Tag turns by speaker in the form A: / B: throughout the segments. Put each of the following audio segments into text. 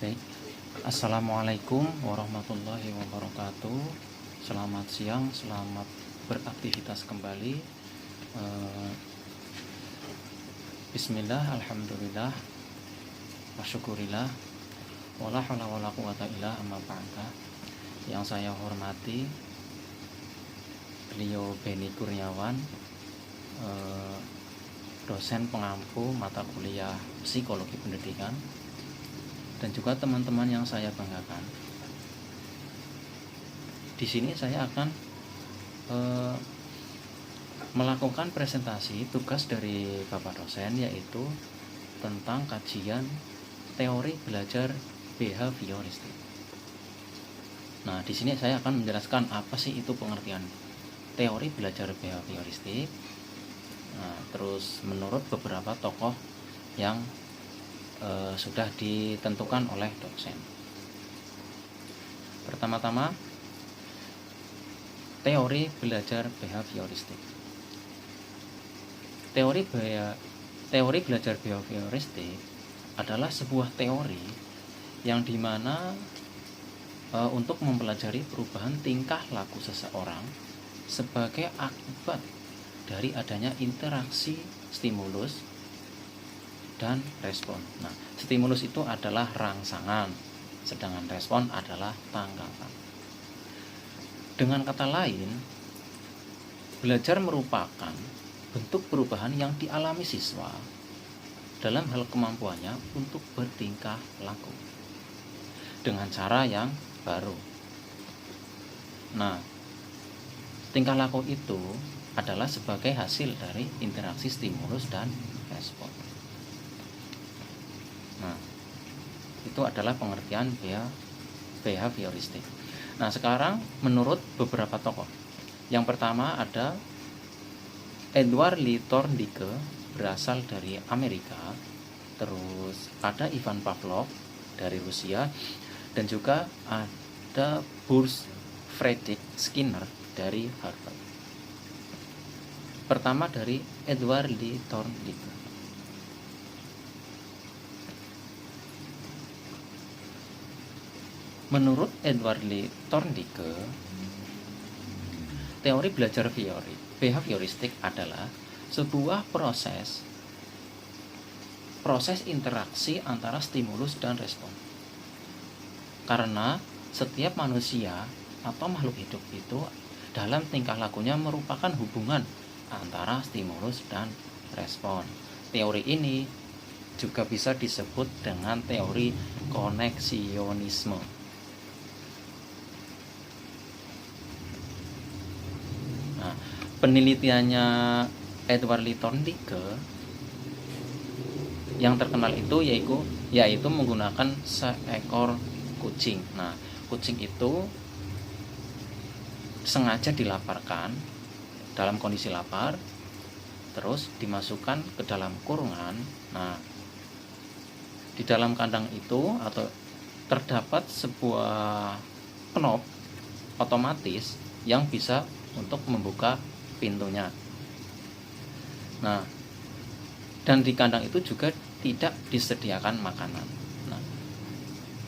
A: Baik, Assalamualaikum warahmatullahi wabarakatuh. Selamat siang, selamat beraktivitas kembali. Bismillah, alhamdulillah, wasyukurillah, wala haula wala quwata illa amma ba'da. Yang saya hormati beliau Beni Kurniawan, dosen pengampu mata kuliah Psikologi Pendidikan, dan juga teman-teman yang saya banggakan. Di sini saya akan melakukan presentasi tugas dari Bapak dosen, yaitu tentang kajian teori belajar behavioristik. Nah, di sini saya akan menjelaskan apa sih itu pengertian teori belajar behavioristik. Nah, terus menurut beberapa tokoh yang sudah ditentukan oleh dosen. Pertama-tama, teori belajar behavioristik. Teori belajar behavioristik adalah sebuah teori yang dimana untuk mempelajari perubahan tingkah laku seseorang sebagai akibat dari adanya interaksi stimulus dan respon. Nah, stimulus itu adalah rangsangan, sedangkan respon adalah tanggapan. Dengan kata lain, belajar merupakan bentuk perubahan yang dialami siswa dalam hal kemampuannya untuk bertingkah laku dengan cara yang baru. Nah, tingkah laku itu adalah sebagai hasil dari interaksi stimulus dan respon. Nah, itu adalah pengertian behavioristik. Nah, sekarang menurut beberapa tokoh. Yang pertama ada Edward Lee Thorndike, berasal dari Amerika. Terus ada Ivan Pavlov dari Rusia, dan juga ada Bruce Frederick Skinner dari Harvard. Pertama dari Edward Lee Thorndike. Menurut Edward Lee Thorndike, teori belajar behavioristik adalah sebuah proses interaksi antara stimulus dan respon. Karena setiap manusia atau makhluk hidup itu dalam tingkah lakunya merupakan hubungan antara stimulus dan respon. Teori ini juga bisa disebut dengan teori koneksionisme. Penelitiannya Edward Lee Thorndike yang terkenal itu yaitu menggunakan seekor kucing. Nah, kucing itu sengaja dilaparkan dalam kondisi lapar, terus dimasukkan ke dalam kurungan. Nah, di dalam kandang itu atau terdapat sebuah knop otomatis yang bisa untuk membuka pintunya. Nah, dan di kandang itu juga tidak disediakan makanan. Nah,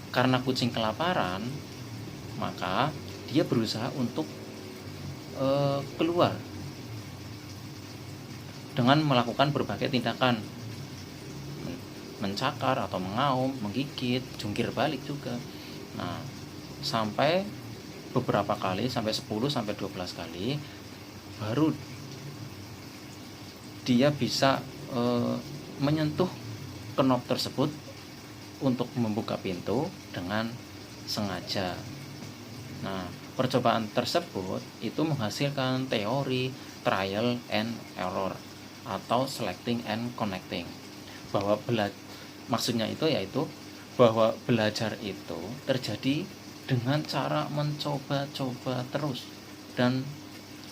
A: karena kucing kelaparan, maka dia berusaha untuk keluar dengan melakukan berbagai tindakan, mencakar atau mengaum, menggigit, jungkir balik juga. Nah, sampai beberapa kali, sampai 10 sampai 12 kali baru dia bisa menyentuh knop tersebut untuk membuka pintu dengan sengaja. Nah, percobaan tersebut itu menghasilkan teori trial and error atau selecting and connecting, bahwa maksudnya itu yaitu bahwa belajar itu terjadi dengan cara mencoba-coba terus dan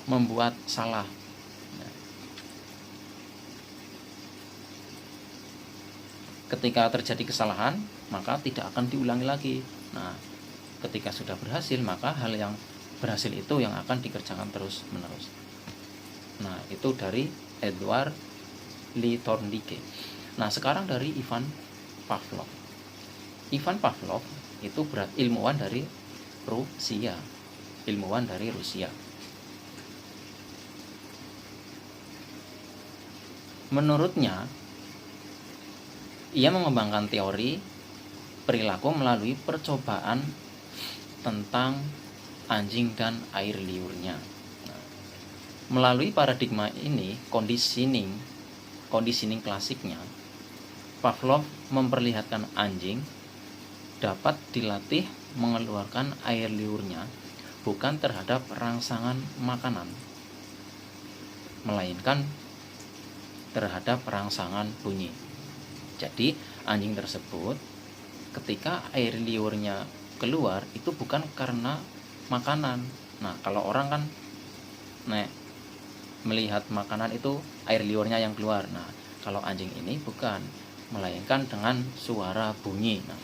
A: membuat salah. Ketika terjadi kesalahan, maka tidak akan diulangi lagi. Nah, ketika sudah berhasil, maka hal yang berhasil itu yang akan dikerjakan terus-menerus. Nah, itu dari Edward Lee Thorndike. Nah, sekarang dari Ivan Pavlov. Ivan Pavlov itu ilmuwan dari Rusia. Menurutnya, ia mengembangkan teori perilaku melalui percobaan tentang anjing dan air liurnya. Melalui paradigma ini, conditioning klasiknya, Pavlov memperlihatkan anjing dapat dilatih mengeluarkan air liurnya bukan terhadap rangsangan makanan, melainkan terhadap rangsangan bunyi. Jadi anjing tersebut ketika air liurnya keluar itu bukan karena makanan. Nah, kalau orang kan melihat makanan itu air liurnya yang keluar. Nah, kalau anjing ini bukan, melainkan dengan suara bunyi. Nah,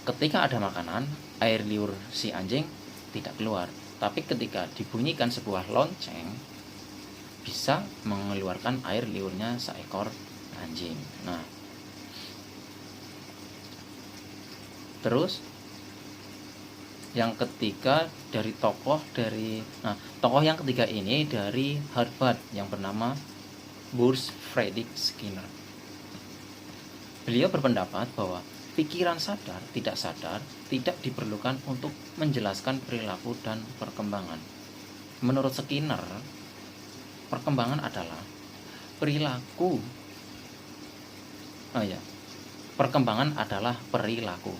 A: ketika ada makanan, air liur si anjing tidak keluar. Tapi ketika dibunyikan sebuah lonceng, bisa mengeluarkan air liurnya seekor anjing. Nah, terus yang ketiga dari tokoh yang ketiga ini dari Harvard yang bernama Bruce Frederick Skinner. Beliau berpendapat bahwa pikiran sadar tidak sadar tidak diperlukan untuk menjelaskan perilaku dan perkembangan. Menurut Skinner, perkembangan adalah perilaku. Perkembangan adalah perilaku.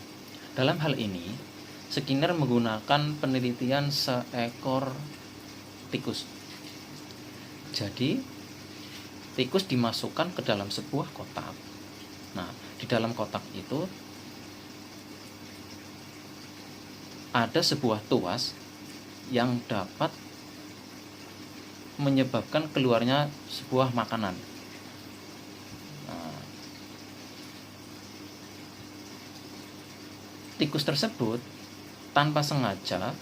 A: Dalam hal ini, Skinner menggunakan penelitian seekor tikus. Jadi, tikus dimasukkan ke dalam sebuah kotak. Nah, di dalam kotak itu ada sebuah tuas yang dapat menyebabkan keluarnya sebuah makanan. Tikus tersebut tanpa sengaja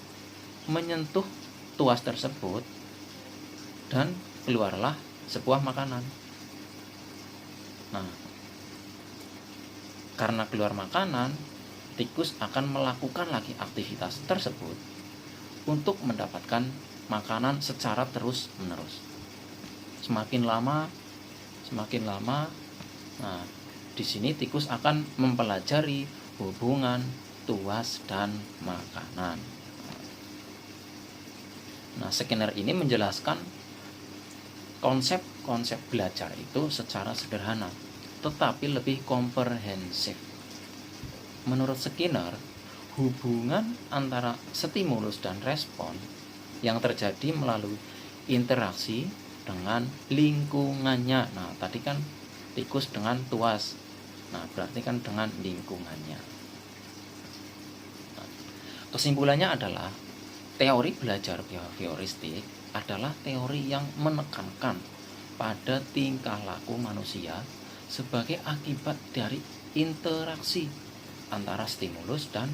A: menyentuh tuas tersebut dan keluarlah sebuah makanan. Nah, karena keluar makanan, tikus akan melakukan lagi aktivitas tersebut untuk mendapatkan makanan secara terus-menerus. Semakin lama. Nah, di sini tikus akan mempelajari hubungan tuas dan makanan. Nah, Skinner ini menjelaskan konsep belajar itu secara sederhana, tetapi lebih komprehensif. Menurut Skinner, hubungan antara stimulus dan respon yang terjadi melalui interaksi dengan lingkungannya. Nah, tadi kan tikus dengan tuas. Nah, berarti kan dengan lingkungannya. Nah, kesimpulannya adalah teori belajar behavioristik adalah teori yang menekankan pada tingkah laku manusia sebagai akibat dari interaksi antara stimulus dan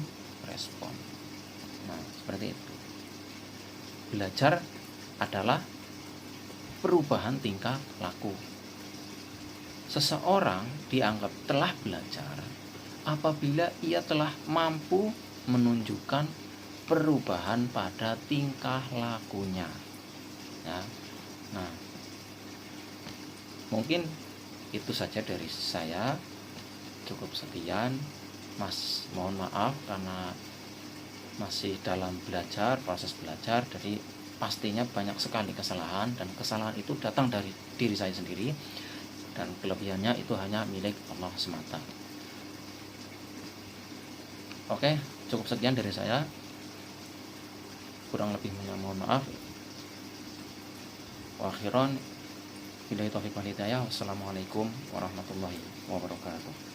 A: respon. Nah, seperti itu. Belajar adalah perubahan tingkah laku. Seseorang dianggap telah belajar apabila ia telah mampu menunjukkan perubahan pada tingkah lakunya. Ya. Nah, mungkin itu saja dari saya. Cukup sekian. Mohon maaf karena masih dalam proses belajar, jadi pastinya banyak sekali kesalahan, dan kesalahan itu datang dari diri saya sendiri, dan kelebihannya itu hanya milik Allah semata. Oke, cukup sekian dari saya. Kurang lebihnya mohon maaf. Wa akhiran, billahi taufiq wal hidayah. Wassalamualaikum warahmatullahi wabarakatuh.